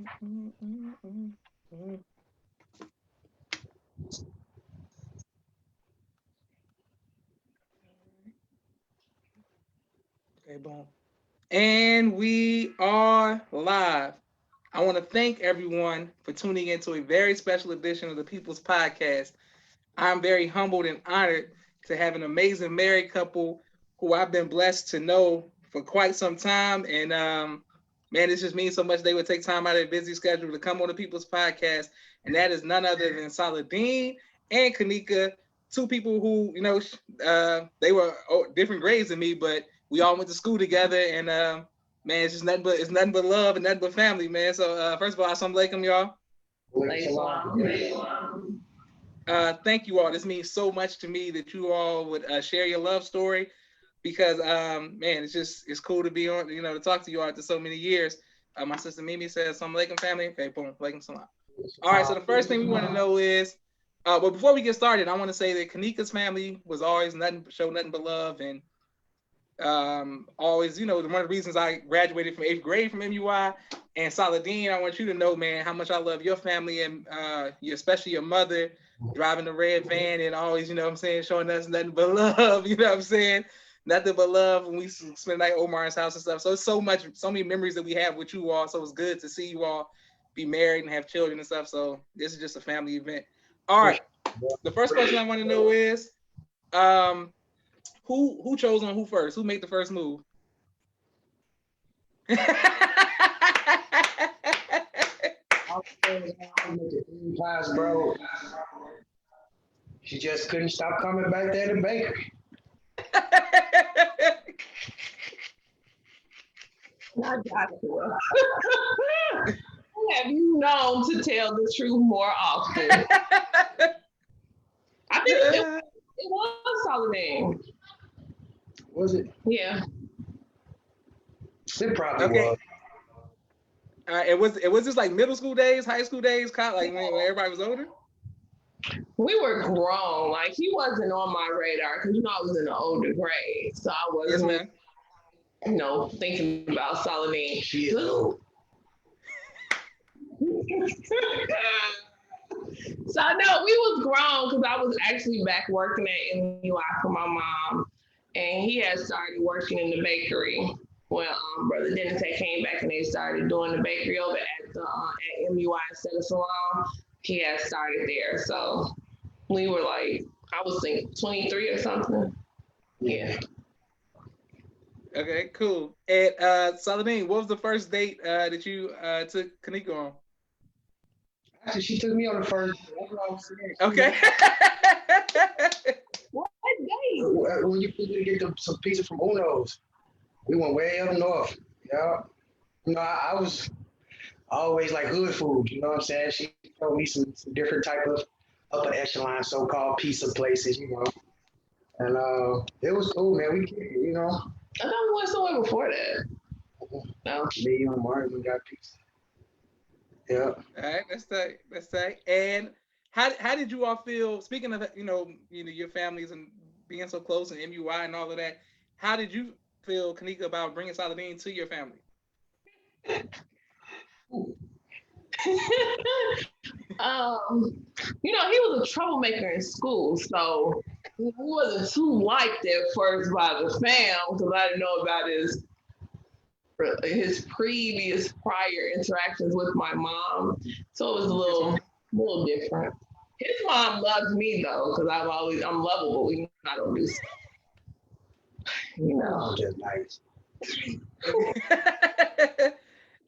Okay, boom. And we are live. I want to thank everyone for tuning into a very special edition of the People's Podcast. I'm very humbled and honored to have an amazing married couple who I've been blessed to know for quite some time. And man, this just means so much they would take time out of their busy schedule to come on the People's Podcast. And that is none other than Saladin and Kanika, two people who, they were different grades than me, but we all went to school together. And man, it's nothing but love and nothing but family, man. So first of all, assalamu alaikum, y'all. Thank you all. This means so much to me that you all would share your love story because, man, it's cool to be on, to talk to you all after so many years. My sister Mimi says, "Assalamu alaikum, family." Okay, boom, alaikum salam. All right, so the first thing we want to know is, but before we get started, I want to say that Kanika's family was always nothing but love, and always, one of the reasons I graduated from 8th grade from MUI. And Saladin, I want you to know, man, how much I love your family and especially your mother driving the red van and always, showing us nothing but love, nothing but love when we spend the night at Omar's house and stuff. So it's so many memories that we have with you all. So it's good to see you all be married and have children and stuff. So this is just a family event. All right. The first question I want to know is, who chose on who first? Who made the first move? Bro. She just couldn't stop coming back there to the bakery. I got you. Have you known to tell the truth more often? I think it was Saladin. Was it? Yeah. It probably was. It was just like middle school days, high school days, like when everybody was older. We were grown. Like he wasn't on my radar because I was in an older grade, so I wasn't, thinking about Saladin. So no, we was grown because I was actually back working at MUI for my mom, and he had started working in the bakery. Well, Brother Dennis came back and they started doing the bakery over at MUI instead of Salon. He had started there, so we were like, I was thinking 23 or something. Yeah. Okay, cool. And Saladin, what was the first date that you took Kanika on? Actually, she took me on the first. That's what I was saying. Okay. What date? When you to get some pizza from Uno's, we went way up north. Yeah. I was always like hood food. You know what I'm saying? She told me some different type of upper echelon so-called pizza places. And it was cool, man. We kicked it. I thought we went somewhere before that. No. Me and Martin, we got pizza. Yeah. All right, that's tight. And how did you all feel? Speaking of your families and being so close and MUI and all of that, how did you feel, Kanika, about bringing Saladin to your family? He was a troublemaker in school, so he wasn't too liked at first by the fam because I didn't know about his previous prior interactions with my mom. So it was a little different. His mom loves me though, because I'm lovable, even though I don't do stuff. I'm just nice.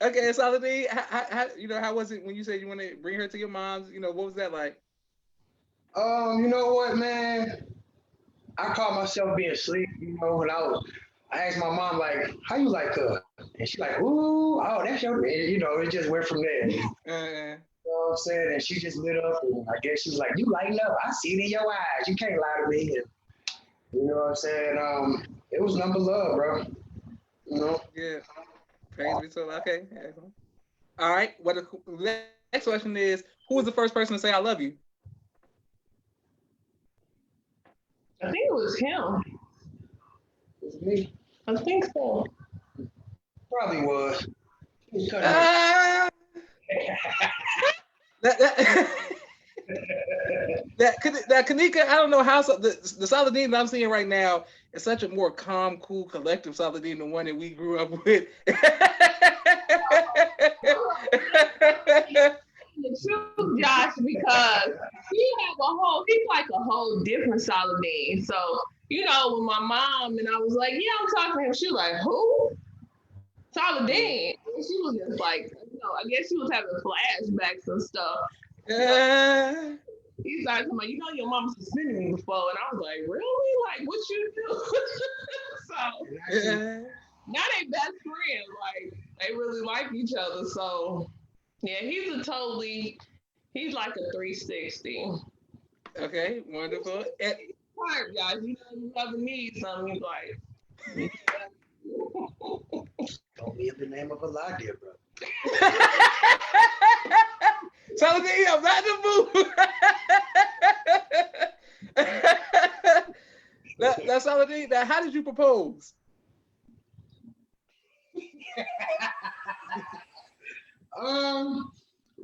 Okay, Saladin, how was it when you said you want to bring her to your mom's? What was that like? You know what, man? I caught myself being asleep. When I asked my mom like, "How you like her?" And she's like, "Ooh, oh, that's your," and, it just went from there. You know what I'm saying? And she just lit up, and I guess she's like, "You lighten up. I see it in your eyes. You can't lie to me." And, you know what I'm saying? It was number love, bro. Yeah. Praise be to Allah. Okay. All right. Well, the next question is, who was the first person to say "I love you"? I think it was him. It was me. I think so. Probably was. I that Kanika, I don't know how the Saladin that I'm seeing right now is such a more calm, cool, collective Saladin than one that we grew up with. The truth, Josh, because he's like a whole different Saladin. So, with my mom and I was like, yeah, I'm talking to him. She was like, who? Saladin. And she was just like, I guess she was having flashbacks and stuff. He started talking about, your mom suspended me before. And I was like, really? Like, what you do? So, now they best friends. Like, they really like each other. So, yeah, he's like a 360. Okay, wonderful. Smart, guys. You ever need something, he's like, Don't be in the name of a lie, dear brother. Saladin, I'm not the move. Now, Saladin, now how did you propose?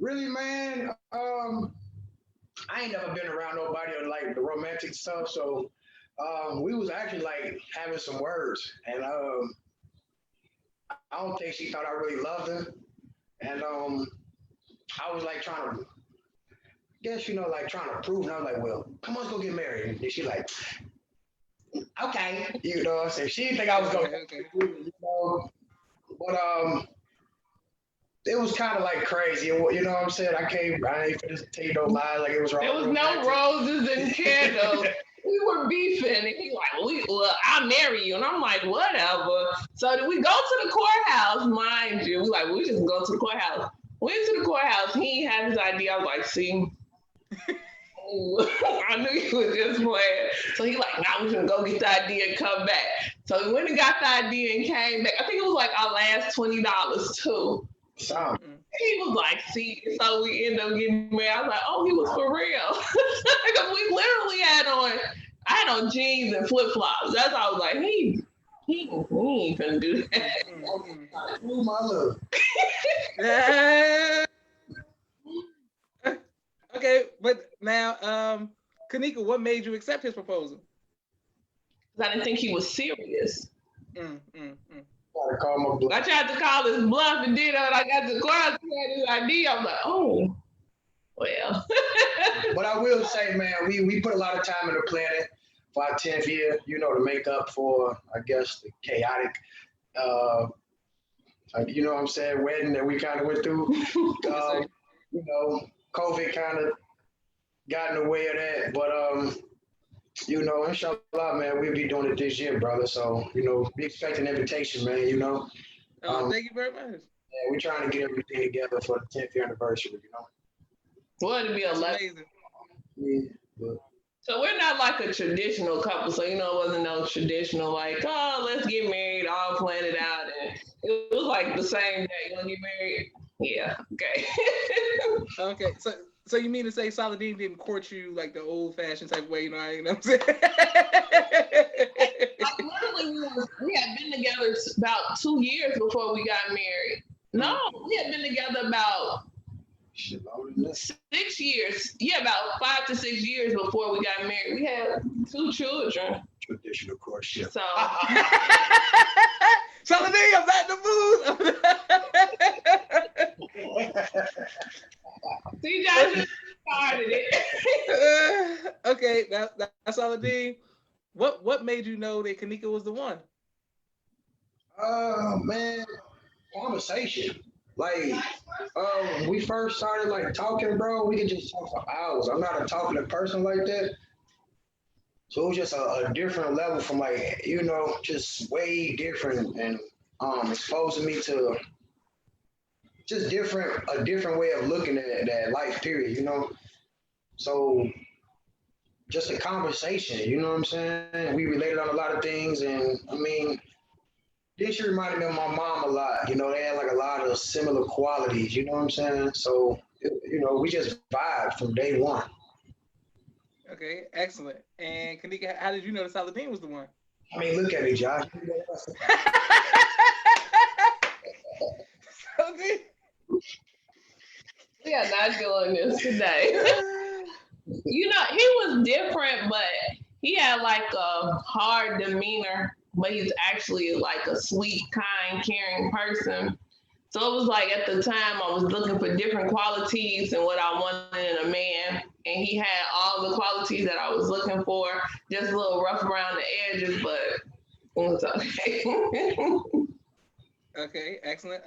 Really, man. I ain't never been around nobody on like the romantic stuff, so we was actually like having some words, and I don't think she thought I really loved her, and I was like trying to, like trying to prove, and I was like, well, come on, let's go get married, and she like, okay, I said she didn't think I was going, but it was kind of like crazy, you know what I'm saying? I ain't finna tell you no lies, like it was wrong. There was no roses and candles. We were beefing, and he's like, well, I'll marry you. And I'm like, whatever. So we go to the courthouse, mind you. We just go to the courthouse. Went to the courthouse. He had his idea. I was like, see, I knew he was just playing. So he like, now we can go get the idea and come back. So we went and got the idea and came back. I think it was like our last $20 too. So he was like, see, so we ended up getting married. I was like, oh, he was for real. Because we literally I had on jeans and flip-flops. That's how I was like, he ain't finna do that. Ooh, my love. Okay, but now, Kanika, what made you accept his proposal? Because I didn't think he was serious. I tried to call his bluff and did it. I got the course, he had his idea. I'm like, oh, well. But I will say, man, we put a lot of time into planning for our 10th year, to make up for, I guess, the chaotic, what I'm saying, wedding that we kind of went through. COVID kind of got in the way of that. But, inshallah, man, we'll be doing it this year, brother. So, be expecting an invitation, man, thank you very much. Yeah, we're trying to get everything together for the 10th year anniversary, Well, it'd be 11. Yeah, but... So we're not like a traditional couple. So, it wasn't no traditional like, oh, let's get married, all plan it out. And it was like the same day. You want to get married? Yeah, okay. Okay, so you mean to say Saladin didn't court you like the old-fashioned type way, you know what I'm saying? Like literally, we had been together about 2 years before we got married. No, we had been together about 6 years. Yeah, about 5 to 6 years before we got married. We had 2 children. Traditional courtship. So, Saladin, I'm back in the mood. See, Josh started it. Okay, that's Saladin. What made you know that Kanika was the one? Man, conversation. Like, when we first started like talking, bro, we could just talk for hours. I'm not a talkative person like that. So it was just a different level from like, just way different and exposing me to just a different way of looking at that life period, So just a conversation, you know what I'm saying? We related on a lot of things, and I mean, then she reminded me of my mom a lot. They had like a lot of similar qualities, you know what I'm saying? So, we just vibed from day one. Okay, excellent. And Kanika, how did you know that Saladin was the one? I mean, look at me, Josh. Saladin. We are not doing this today. You know, he was different, but he had like a hard demeanor, but he's actually like a sweet, kind, caring person. So it was like at the time I was looking for different qualities and what I wanted in a man. And he had all the qualities that I was looking for, just a little rough around the edges, but it was okay. Okay, excellent.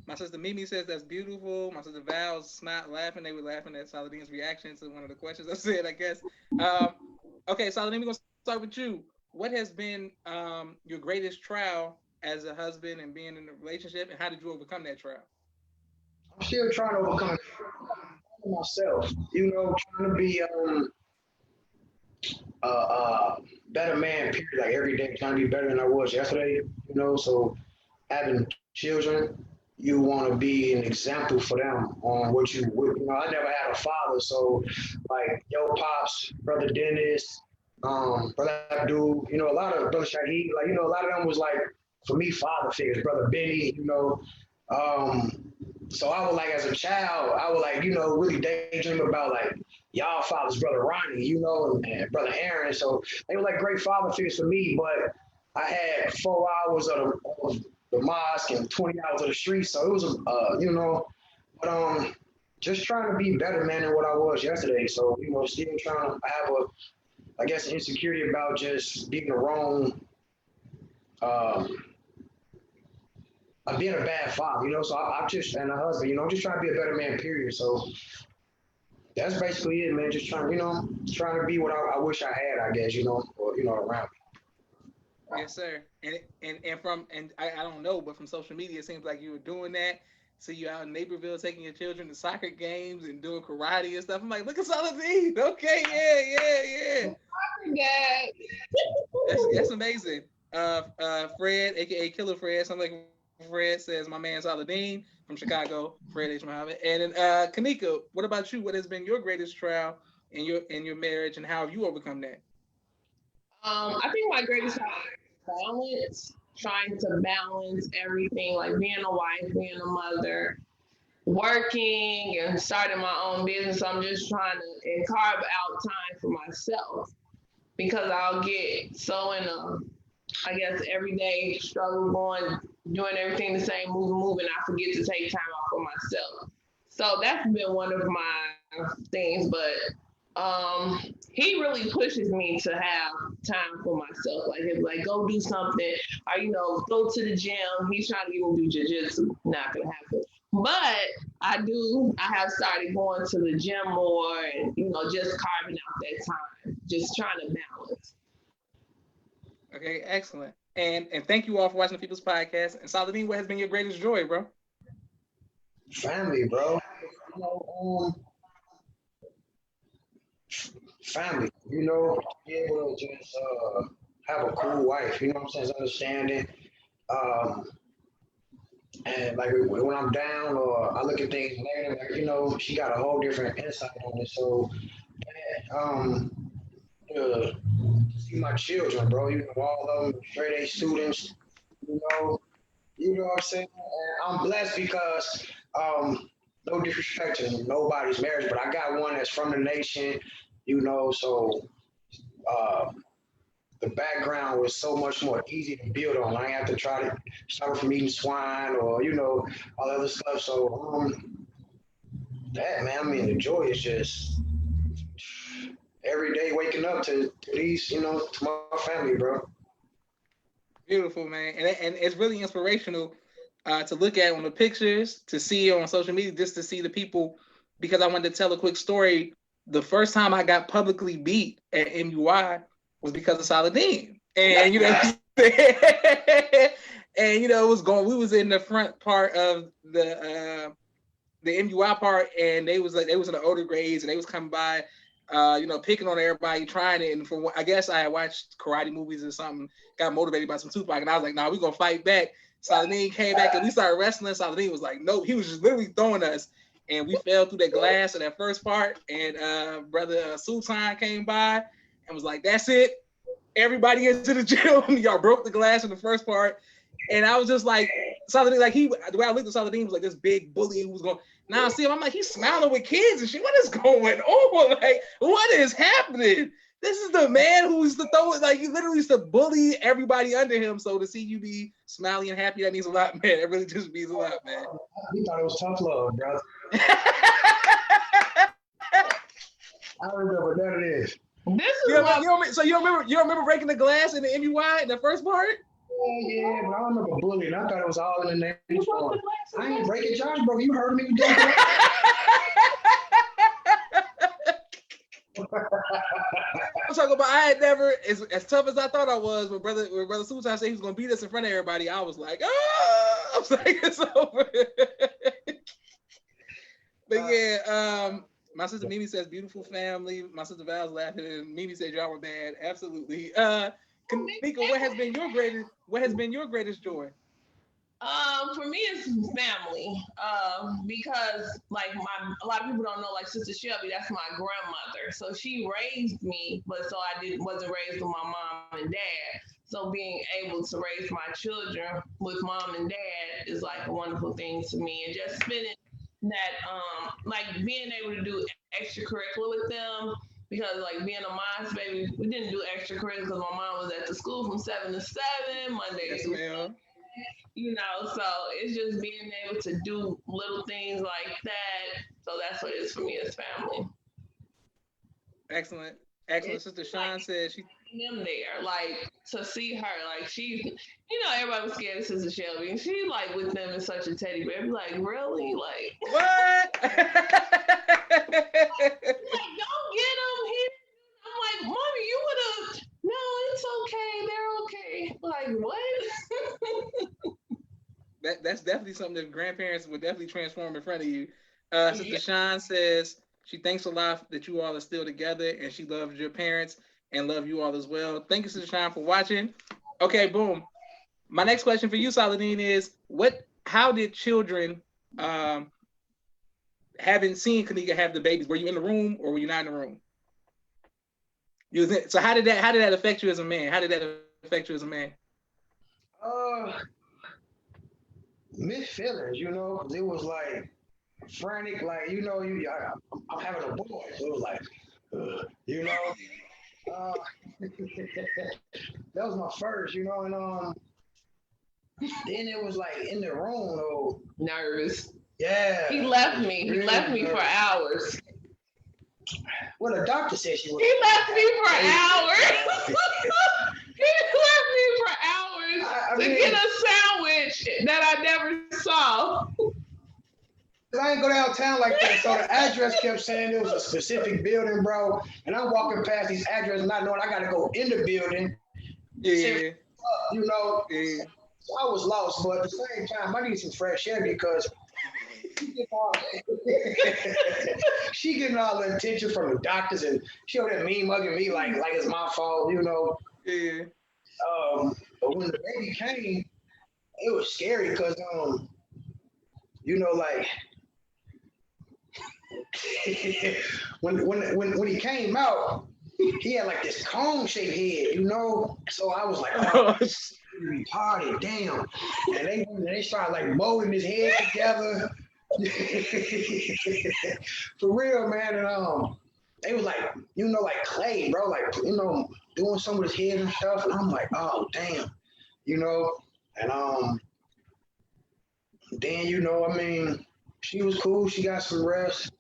My sister Mimi says that's beautiful. My sister Val's not laughing. They were laughing at Saladin's reaction to one of the questions I said, I guess. Um, okay, Saladin, we're gonna start with you. What has been your greatest trial as a husband and being in a relationship, and how did you overcome that trial? I'm still trying to overcome myself. Trying to be better man. Period. Like every day, trying to be better than I was yesterday. So having children, you want to be an example for them on what you would. I never had a father, so like yo pops, brother Dennis, brother Abdul, a lot of brother Shahid, like a lot of them was like for me father figures, brother Benny, so I was like as a child, I would like really daydream about like y'all fathers, brother Ronnie, and brother Aaron. So they were like great father figures for me, but I had 4 hours of the mosque and 20 hours of the street. So it was, but just trying to be better man than what I was yesterday. So still trying to I have I guess, insecurity about just being the wrong, um, being a bad father. So I'm just and a husband. I'm just trying to be a better man. Period. So that's basically it, man. Just trying, trying to be what I wish I had. I guess, or around me. Yes, sir. And I don't know, but from social media, it seems like you were doing that. See you out in Naperville taking your children to soccer games and doing karate and stuff. I'm like, look at Saladin. Okay, yeah. I That's amazing. Fred, aka Killer Fred, something like Fred says, my man Saladin from Chicago, Fred H. Muhammad. And then Kanika, what about you? What has been your greatest trial in your marriage, and how have you overcome that? I think my greatest challenge is balance, trying to balance everything, like being a wife, being a mother, working, and starting my own business. I'm just trying to and carve out time for myself because I'll get so in a, I guess, everyday struggle going, doing everything the same, moving, I forget to take time out for myself. So that's been one of my things, but he really pushes me to have time for myself. Like it's like go do something, or go to the gym. He's trying to get me to do jujitsu. Not gonna happen. But I have started going to the gym more and just carving out that time, just trying to balance. Okay, excellent. And thank you all for watching the People's Podcast. And Saladin, what has been your greatest joy, bro? Family, bro. You know, family. Be able to just have a cool wife. You know what I'm saying? It's understanding. Um, and like when I'm down or I look at things later, like, she got a whole different insight on it. So, um, uh, see my children, bro. All of them straight A students. You know, what I'm saying. And I'm blessed because, no disrespect to nobody's marriage, but I got one that's from the nation. So uh, the background was so much more easy to build on. I ain't have to try to start from eating swine or all that other stuff. So that man, I mean, the joy is just every day waking up to these, to my family, bro. Beautiful, man. And it's really inspirational to look at on the pictures, to see on social media, just to see the people. Because I wanted to tell a quick story. The first time I got publicly beat at MUI was because of Saladin. And and it was going. We was in the front part of the MUI part, and they was in the older grades, and they was coming by, picking on everybody, trying it. And I guess I had watched karate movies or something, got motivated by some Tupac, and I was like, "Nah, we gonna fight back." Saladin came back, and we started wrestling. Saladin was like, "Nope," he was just literally throwing us, and we fell through that glass in that first part. And brother Sultan came by and was like, "That's it, everybody into the gym. Y'all broke the glass in the first part." And I was just like, Saladin, like the way I looked at Saladin was like this big bully who was going. Now I see him, I'm like, he's smiling with kids and shit. What is going on? Like, what is happening? This is the man who used to throw it, like, he literally used to bully everybody under him. So to see you be smiling and happy, that means a lot, man. It really just means a lot, man. You thought it was tough love, bro. I don't remember none of this. This is you don't remember breaking the glass in the MUI in the first part? Yeah, but I don't remember bullying. I thought it was all in the name of I ain't breaking Josh, bro. You heard me. I'm talking about I had never, as tough as I thought I was, when brother Sultan said he was gonna beat us in front of everybody, I was like, I was like, it's over. But yeah, my sister Mimi says beautiful family. My sister Val's laughing, and Mimi said y'all were bad. Absolutely. Kanika, what has been your greatest joy? For me, it's family. Because like a lot of people don't know, like Sister Shelby, that's my grandmother. So she raised me, but so I wasn't raised with my mom and dad. So being able to raise my children with mom and dad is like a wonderful thing to me, and just spending that like being able to do extracurricular with them. Because like being a mom's baby, we didn't do extracurricular because my mom was at the school from 7 to 7 Monday through Sunday. You know, so it's just being able to do little things like that. So that's what it is for me as family. Excellent. Sister Sean like, said she them there, like to see her, like she's, you know, everybody was scared of Sister Shelby, and she like with them is such a teddy bear. Be like, really, like what? like, don't get them here. I'm like, mommy, you would have. No, it's okay. They're okay. Like what? That's definitely something that grandparents would definitely transform in front of you. Sister Sean says she thanks a lot that you all are still together, and she loves your parents and love you all as well. Thank you, Sister Sean, for watching. Okay, boom. My next question for you, Saladin, is how did children having seen Kanika have the babies? Were you in the room or were you not in the room? So how did that affect you as a man? How did that affect you as a man? Mixed feelings, you know. It was like frantic, like you know, I'm having a boy, so it was like, you know. That was my first, you know, and then it was like in the room, though. Nervous. Yeah. He left me. He left me for hours. Well, the doctor said she was. He left me for hours. He left me for hours to get a sandwich that I never saw. I ain't go downtown like that, so the address kept saying it was a specific building, bro. And I'm walking past these addresses, not knowing I got to go in the building. Yeah. You know. Yeah. So I was lost, but at the same time, I need some fresh air because she getting all the attention from the doctors, and she over there mean mugging me like it's my fault, you know. Yeah. But when the baby came, it was scary because you know, like when he came out, he had like this cone-shaped head, you know. So I was like, oh, retarded, damn. And they started like molding his head together. For real, man. And they was like, you know, like clay, bro, like, you know, doing some of his head and stuff. And I'm like, oh, damn, you know. And then, you know, I mean, she was cool. She got some rest.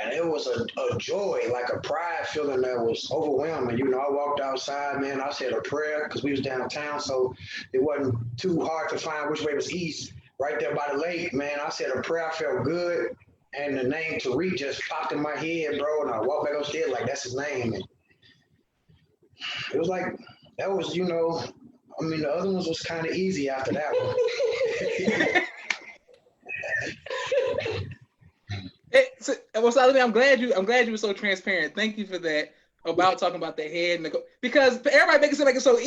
And it was a joy, like a pride feeling that was overwhelming. You know, I walked outside, man. I said a prayer because we was downtown, so it wasn't too hard to find which way was east. Right there by the lake, man. I said a prayer. I felt good, and the name Tariq just popped in my head, bro. And I walked back upstairs like that's his name. And it was like that was, you know. I mean, the other ones was kind of easy after that one. Well, Saladin, I'm glad you were so transparent. Thank you for that about talking about the head and because everybody makes it seem like it's so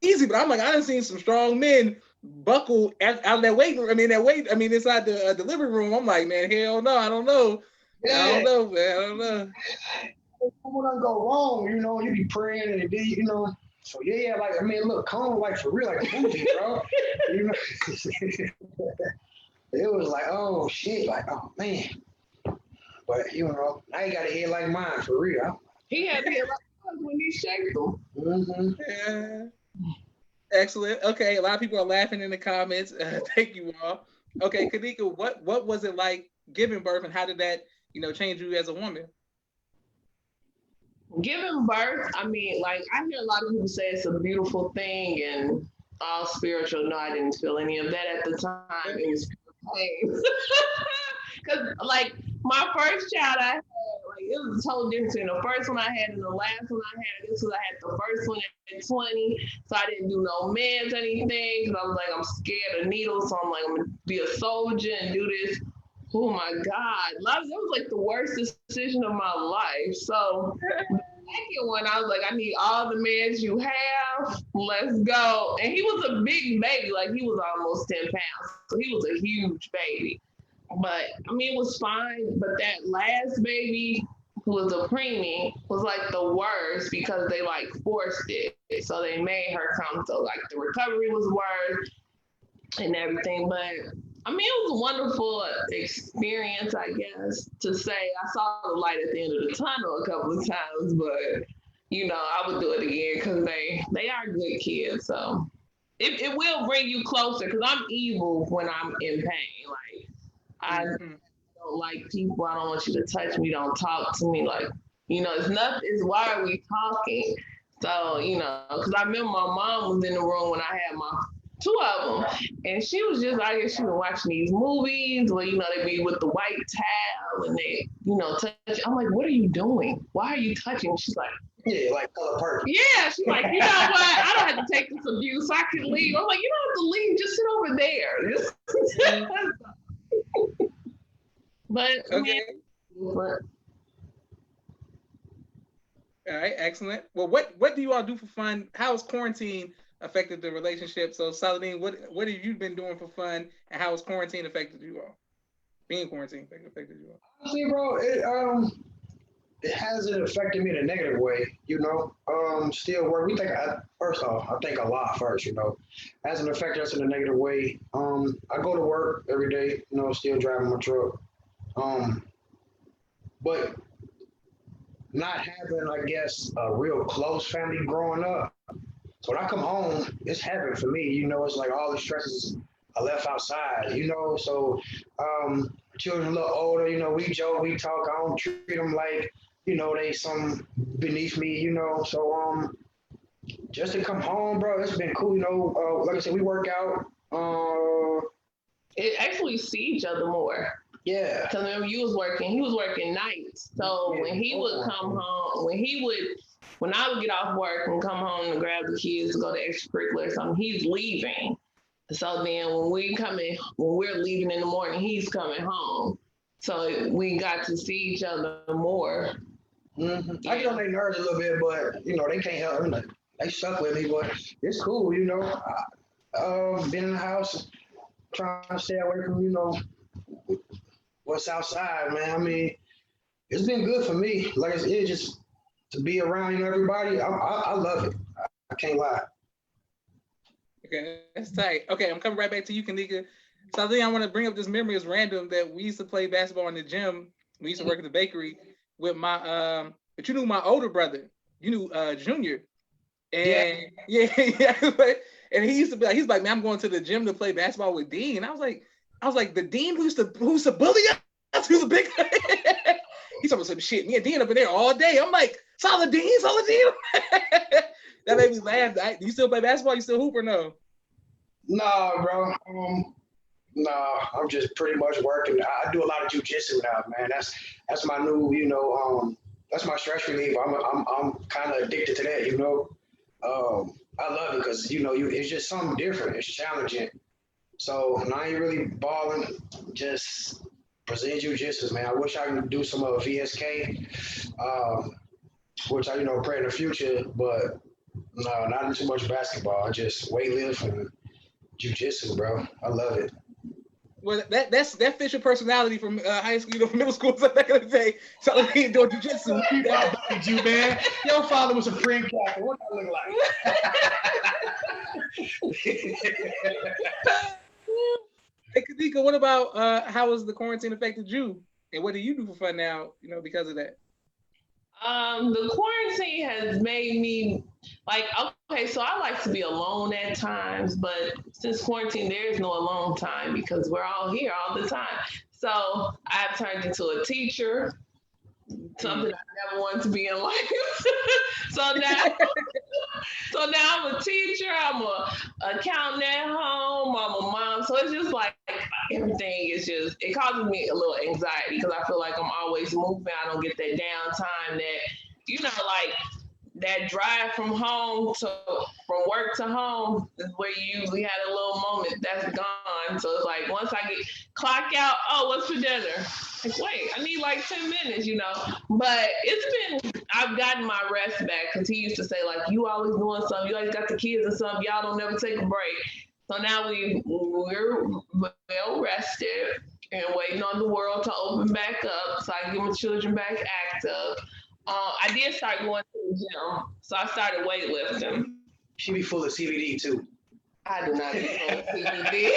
easy, but I'm like, I done seen some strong men buckle out of that weight room. Inside the delivery room. I'm like, man, hell no, I don't know. Yeah. I don't know, man. I don't know. Someone don't go wrong, you know. You be praying and you know. So yeah, like I mean, look, Cone, like for real, like a movie, bro. You know, it was like, oh shit, like oh man. But you know, now you got a head like mine for real. He had to get like us when he shaked them. Mm-hmm. Yeah. Excellent. Okay, a lot of people are laughing in the comments. Thank you all. Okay, Kanika, what was it like giving birth, and how did that change you as a woman? Giving birth, I mean, like I hear a lot of people say it's a beautiful thing and all spiritual. No, I didn't feel any of that at the time. It was pain. Because like my first child I had, like it was a total difference between the first one I had and the last one I had. This was I had the first one at 20, so I didn't do no meds or anything because I was like I'm scared of needles, so I'm like I'm gonna be a soldier and do this. Oh my God, that was like the worst decision of my life. So second one, I was like, I need all the meds you have. Let's go. And he was a big baby, like he was almost 10 pounds. So he was a huge baby. But I mean, it was fine. But that last baby, who was a preemie, was like the worst because they like forced it. So they made her come. So like the recovery was worse and everything. But I mean, it was a wonderful experience, I guess, to say. I saw the light at the end of the tunnel a couple of times, but I would do it again because they are good kids. So it will bring you closer because I'm evil when I'm in pain. Like I don't like people. I don't want you to touch me. Don't talk to me. Like it's nothing. It's why are we talking? So because I remember my mom was in the room when I had my two of them, and she was just I guess she was watching these movies where they be with the white towel and they touch. I'm like, what are you doing? Why are you touching? She's like, yeah, like color purple. Yeah, she's like, you know what? I don't have to take this abuse. I can leave. I'm like, you don't have to leave. Just sit over there. But okay. Man, All right, excellent. Well, what do you all do for fun? How has quarantine affected the relationship? So, Saladin, what have you been doing for fun, and how has quarantine affected you all? Being quarantined affected you all? Honestly, bro, it hasn't affected me in a negative way. Still work. First off, I think a lot first. Hasn't affected us in a negative way. I go to work every day. Still driving my truck. But not having, I guess, a real close family growing up. So when I come home, it's heaven for me. It's like all the stresses I left outside. So children a little older. We joke, we talk. I don't treat them like they some beneath me. So just to come home, bro, it's been cool. Like I said, we work out. it actually see each other more. Yeah. Because remember, he was working nights. So Yeah, when he would come home, when I would get off work and come home and grab the kids to go to extracurricular or something, he's leaving. So then when we're leaving in the morning, he's coming home. So we got to see each other more. Mm-hmm. I get on their nerves a little bit, but they can't help it. They stuck with me, but it's cool. Been in the house trying to stay away from what's outside, man. I mean, it's been good for me. Like it's just to be around everybody. I love it. I can't lie. Okay, that's tight. Okay, I'm coming right back to you, Kanika. So I think I want to bring up this memory. It's random that we used to play basketball in the gym. We used to work at the bakery with my but you knew my older brother. You knew Junior. And yeah. And he used to be like, he's like, man, I'm going to the gym to play basketball with Dean. And I was like, the Dean who used to bully us, who's a big he's talking some shit. Me and Dean up in there all day. I'm like, Saladin. That made me laugh. Do you still play basketball? You still hoop or no? No, bro. No, I'm just pretty much working. I do a lot of jujitsu now, man. That's my new, that's my stress reliever. I'm kind of addicted to that, I love it because it's just something different. It's challenging. So now you're really balling. Just Brazilian jiu-jitsu, man. I wish I could do some VSK, which I pray in the future, but no, not too much basketball. I just weightlift and jiu-jitsu, bro. I love it. Well, that fits your personality from high school, from middle school, so back in the day. Saladin doing jujitsu. I believe you, man. Your father was a Supreme Captain. What do I look like? Hey, Kanika, what about how has the quarantine affected you, and what do you do for fun now? Because of that. The quarantine has made me like, okay, so I like to be alone at times, but since quarantine, there is no alone time because we're all here all the time. So I've turned into a teacher, something I never wanted to be in life. so now, so now I'm a teacher. I'm a accountant at home. I'm a mom. So it's just like everything is just, it causes me a little anxiety because I feel like I'm always moving. I don't get that downtime that, like that drive from home to from work to home is where you usually had a little moment that's gone. So it's like once I get clock out, oh, what's for dinner? Like, wait, I need like 10 minutes, But it's been, I've gotten my rest back because he used to say, like, you always doing something, you always got the kids and something, y'all don't never take a break. So now we're well rested and waiting on the world to open back up so I can get my children back active. I did start going to the gym, so I started weightlifting. She be full of CBD too. I do not be full of CBD.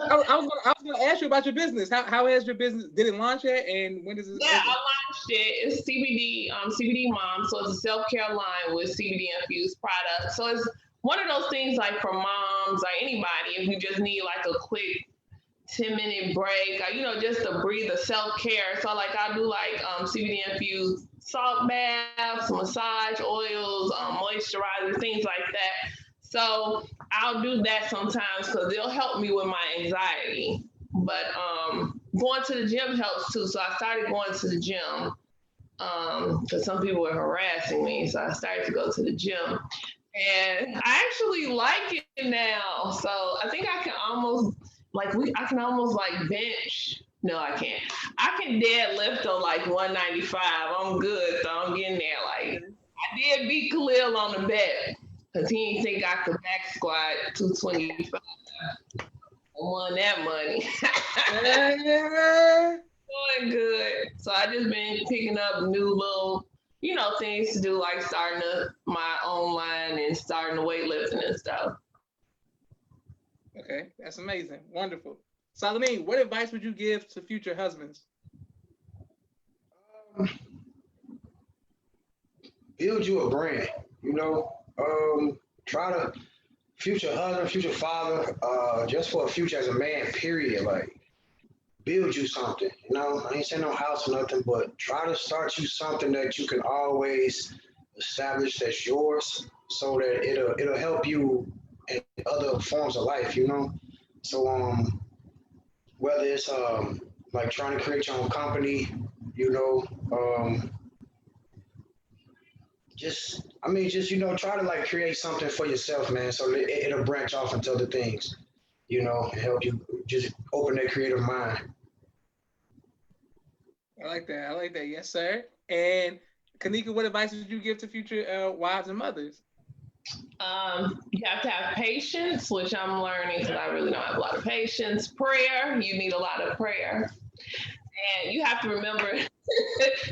I was gonna ask you about your business. How has your business? Did it launch yet? And when does it? Yeah, I launched it. It's CBD Mom. So it's a self-care line with CBD infused products. So it's one of those things like for moms or anybody, if you just need like a quick 10-minute break, or, just to breathe, a self-care. So like I do like CBD infused salt baths, massage oils, moisturizers, things like that. So I'll do that sometimes because it'll help me with my anxiety. But going to the gym helps too. So I started going to the gym because some people were harassing me. So I started to go to the gym. And I actually like it now. So I think I can almost bench. No, I can't. I can deadlift on like 195. I'm good. So I'm getting there. Like I did beat Khalil on the bet because he didn't think I could back squat 225. I won that money. Doing good. So I just been picking up new little, things to do, like starting my own line and starting the weightlifting and stuff. Okay, that's amazing. Wonderful. Saladin, what advice would you give to future husbands? Build you a brand, try to future husband, future father, just for a future as a man, period. Like build you something, I ain't saying no house or nothing, but try to start you something that you can always establish that's yours so that it'll help you in other forms of life. So whether it's like trying to create your own company, you know, um just try to like create something for yourself, man, so that it'll branch off into other things, and help you just open that creative mind. I like that. I like that. Yes, sir. And Kanika, what advice would you give to future wives and mothers? You have to have patience, which I'm learning because I really don't have a lot of patience. Prayer, you need a lot of prayer. And you have to remember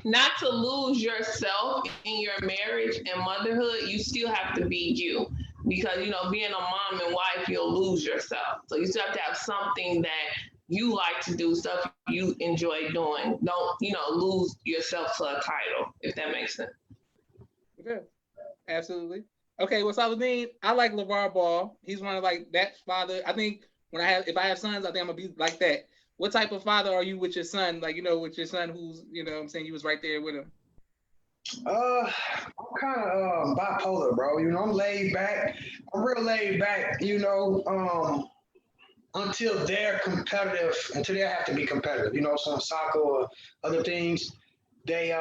not to lose yourself in your marriage and motherhood. You still have to be you because, being a mom and wife, you'll lose yourself. So you still have to have something that you like to do, stuff you enjoy doing. Don't, lose yourself to a title, if that makes sense. Yeah, absolutely. Okay, well, Saladin, I like LeVar Ball. He's one of like that father. I think if I have sons, I think I'm gonna be like that. What type of father are you with your son? Like, with your son who's, I'm saying you was right there with him. I'm kind of bipolar, bro. I'm laid back. I'm real laid back. Until they're competitive, until they have to be competitive. Some soccer or other things. They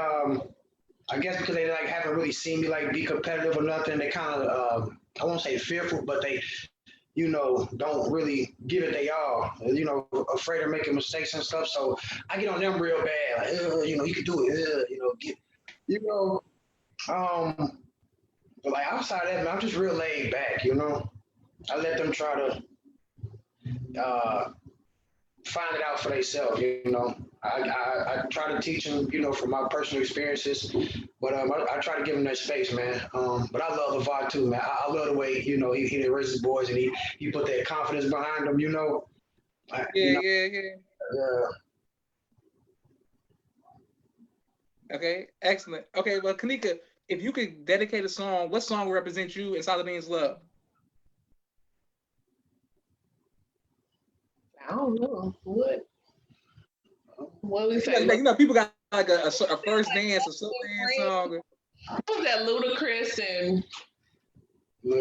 I guess because they like haven't really seen me like be competitive or nothing. They kind of I won't say fearful, but they don't really give it they all. Afraid of making mistakes and stuff. So I get on them real bad. Like, you can do it. Get, you know. But like outside of that, man, I'm just real laid back. I let them try to find it out for themselves. I try to teach them, from my personal experiences, but I try to give them that space, man. But I love LeVar too, man. I love the way he raises his boys and he put that confidence behind them. I, you Yeah, know, yeah, yeah. uh, Okay, excellent. Okay, well, Kanika, if you could dedicate a song, what song will represent you and Saladin's love? I don't know what we You know, say. you know, Look, you know, people got like a first dance or slow dance friend. song. What was that Ludacris and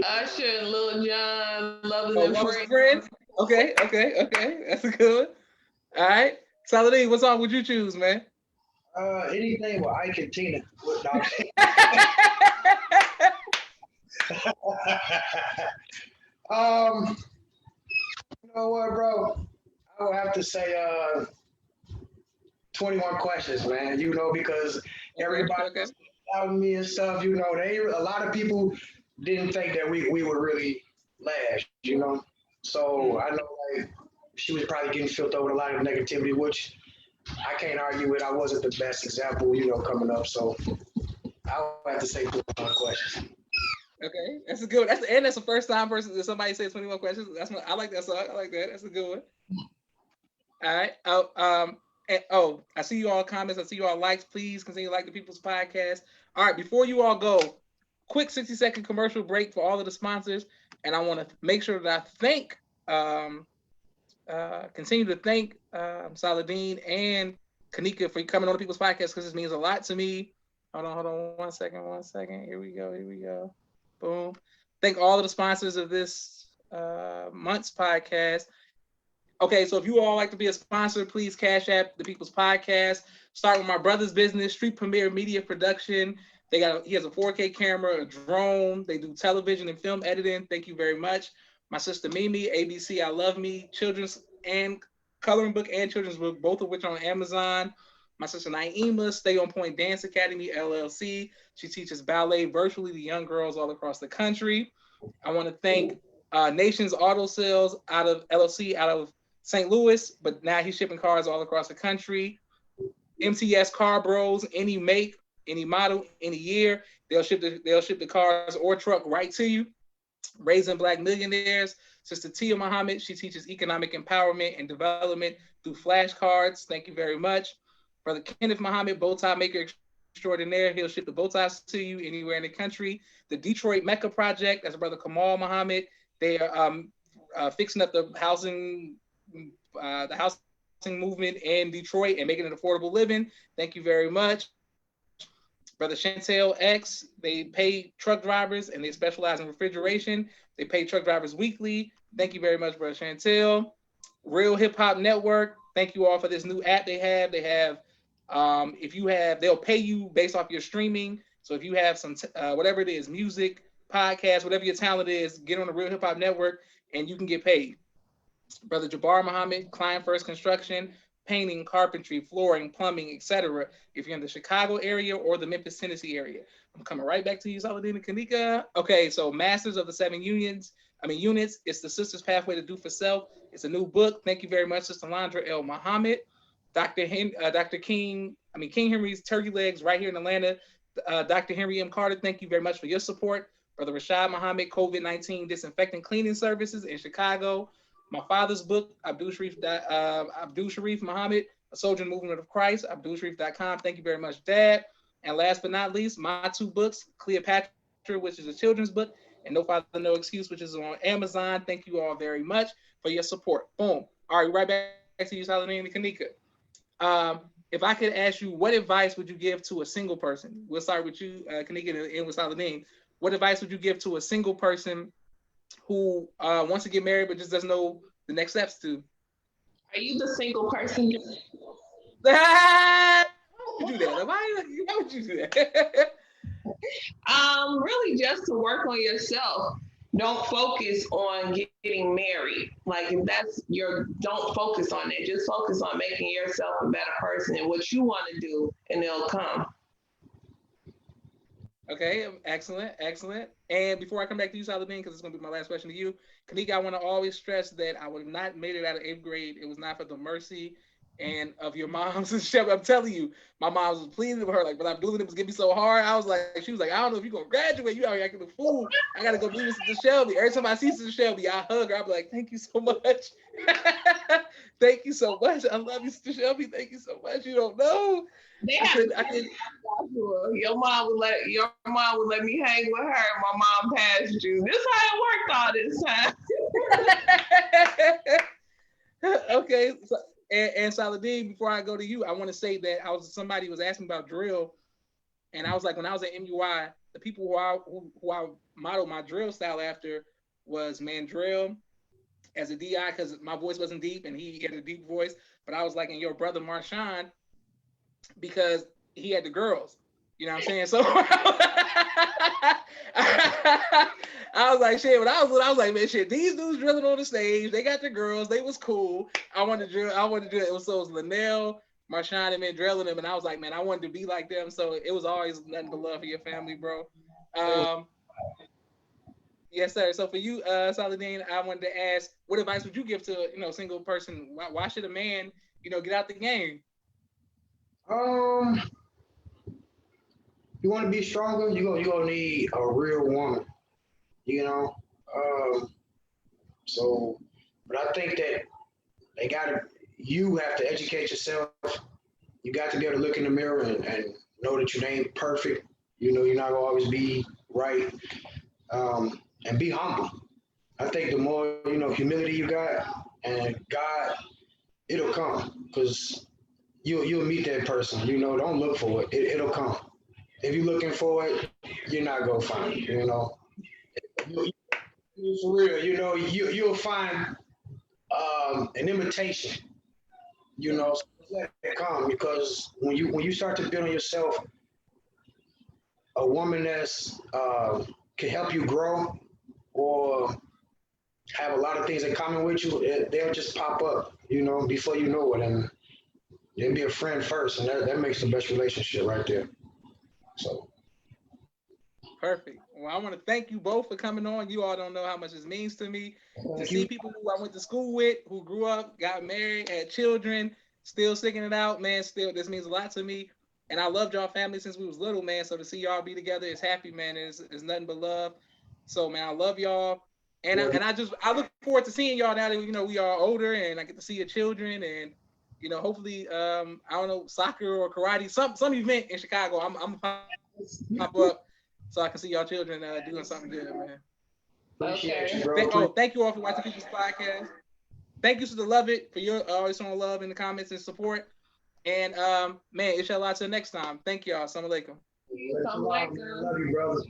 Usher and Lil Jon, Lovers Oh, and Lovers Friends? and Friends. Okay, okay, okay. That's a good one. All right, Saladin, what song would you choose, man? anything with Ike and Tina. No, um, you know what, bro? I would have to say 21 questions, man. Because Okay, everybody okay. was doubting me and stuff. A lot of people didn't think that we would really last. So Mm. I know like she was probably getting filled up with a lot of negativity, which I can't argue with. I wasn't the best example, coming up. So I would have to say 21 questions. Okay, that's a good one. That's the first time person that somebody says 21 questions. I like that song. I like that. That's a good one. All right. I see you all comments. I see you all likes. Please continue to like the People's Podcast. All right. Before you all go, quick 60-second commercial break for all of the sponsors, and I want to make sure that I um, continue to thank Saladin and Kanika for coming on the People's Podcast because this means a lot to me. Hold on, one second, 1 second. Here we go. Boom. Thank all of the sponsors of this month's podcast. Okay, so if you all like to be a sponsor, please cash app the People's Podcast. Start with my brother's business, Street Premier Media Production. He has a 4K camera, a drone. They do television and film editing. Thank you very much. My sister Mimi, ABC I Love Me, children's and coloring book and children's book, both of which are on Amazon. My sister Naima, Stay On Point Dance Academy, LLC. She teaches ballet virtually to young girls all across the country. I want to thank Nations Auto Sales out of LLC, out of St. Louis, but now he's shipping cars all across the country. MTS Car Bros, any make, any model, any year, they'll ship the cars or truck right to you. Raising Black Millionaires, Sister Tia Muhammad, she teaches economic empowerment and development through flashcards. Thank you very much. Brother Kenneth Muhammad, bow tie maker extraordinaire, he'll ship the bow ties to you anywhere in the country. The Detroit Mecca Project, that's Brother Kamal Muhammad. They are fixing up the housing movement in Detroit and making it affordable living. Thank you very much. Brother Chantel X, they pay truck drivers and they specialize in refrigeration. They pay truck drivers weekly. Thank you very much, Brother Chantel. Real Hip Hop Network, thank you all for this new app they have. They'll pay you based off your streaming. So if you have some, whatever it is, music, podcast, whatever your talent is, get on the Real Hip Hop Network and you can get paid. Brother Jabbar Muhammad, Client First Construction, painting, carpentry, flooring, plumbing, etc. If you're in the Chicago area or the Memphis, Tennessee area. I'm coming right back to you, Saladin and Kanika. Okay, so Masters of the Seven Units. It's the Sisters Pathway to Do for Self. It's a new book. Thank you very much, Sister Landra L. Muhammad. Dr. King Henry's Turkey Legs right here in Atlanta. Dr. Henry M. Carter, thank you very much for your support. Brother Rashad Muhammad, COVID-19 disinfectant cleaning services in Chicago. My father's book, Abdul Sharif Muhammad, A Soldier in the Movement of Christ, AbdulSharif.com. Thank you very much, Dad. And last but not least, my two books, Cleopatra, which is a children's book, and No Father, No Excuse, which is on Amazon. Thank you all very much for your support. Boom. All right, right back to you, Saladin and Kanika. If I could ask you, what advice would you give to a single person? We'll start with you, Kanika, and end with Saladin. What advice would you give to a single person who wants to get married but just doesn't know the next steps to? Are you the single person? Why would you do that? Why would you do that? Really just to work on yourself. Don't focus on getting married. Like if that's don't focus on that. Just focus on making yourself a better person and what you want to do, and it'll come. Okay, excellent, excellent. And before I come back to you, Saladin, because it's gonna be my last question to you, Kanika, I want to always stress that I would have not made it out of eighth grade. It was not for the mercy and of your moms and Shelby. I'm telling you, my mom was pleading with her, like, but I'm doing it was getting me so hard. I was like, she was like, I don't know if you're gonna graduate. You out here acting a fool. I gotta go be with Sister Shelby. Every time I see Sister Shelby, I hug her. I'm like, thank you so much. Thank you so much. I love you, Sister Shelby. Thank you so much. You don't know. They I have could, I could. your mom would let me hang with her. My mom passed you. This how it worked all this time. Okay. So, and Saladin, before I go to you, I want to say that somebody was asking about drill, and I was like, when I was at MUI, the people who I modeled my drill style after was Mandrill as a DI because my voice wasn't deep and he had a deep voice, but I was like, and your brother Marshawn because he had the girls. You know what I'm saying? So I was like, shit. I was like, man, shit. These dudes drilling on the stage. They got the girls. They was cool. I wanted to drill. I wanted to do it. It was Linnell, Marshawn, and men drilling them, and I was like, man, I wanted to be like them. So it was always nothing but love for your family, bro. Um, yes, sir. So for you, Saladin, I wanted to ask, what advice would you give to single person? Why should a man get out the game? Um, you want to be stronger, you gonna need a real woman. You know. Um, so, but I think that they gotta. You have to educate yourself. You got to be able to look in the mirror and know that you ain't perfect. You know, you're not gonna always be right. And be humble. I think the more humility you got, and God, it'll come because you'll meet that person. You know, don't look for it. It'll come. If you're looking for it, you're not gonna find it. You know, for real. You know, you'll find an imitation. You know, so let it come because when you start to build on yourself, a woman that's can help you grow or have a lot of things in common with you, they'll just pop up. You know, before you know it, and they'll be a friend first, and that makes the best relationship right there. So Perfect. Well, I want to thank you both for coming on. You all don't know how much this means to me to thank see you. people who I went to school with, who grew up, got married, had children, still sticking it out, man. Still, this means a lot to me. And I loved y'all family since we was little, man. So to see y'all be together is happy, man. Is nothing but love. So man, I love y'all. Love I look forward to seeing y'all now that we are older and I get to see your children and hopefully I don't know, soccer or karate, some event in Chicago. I'm gonna pop up so I can see y'all children doing something good, man. appreciate you, Okay. bro. Thank you all for watching People's Podcast. Thank you to the Love It for your always showing love in the comments and support. And man, inshallah till next time. Thank y'all. Assalamu alaikum. Love you, brother.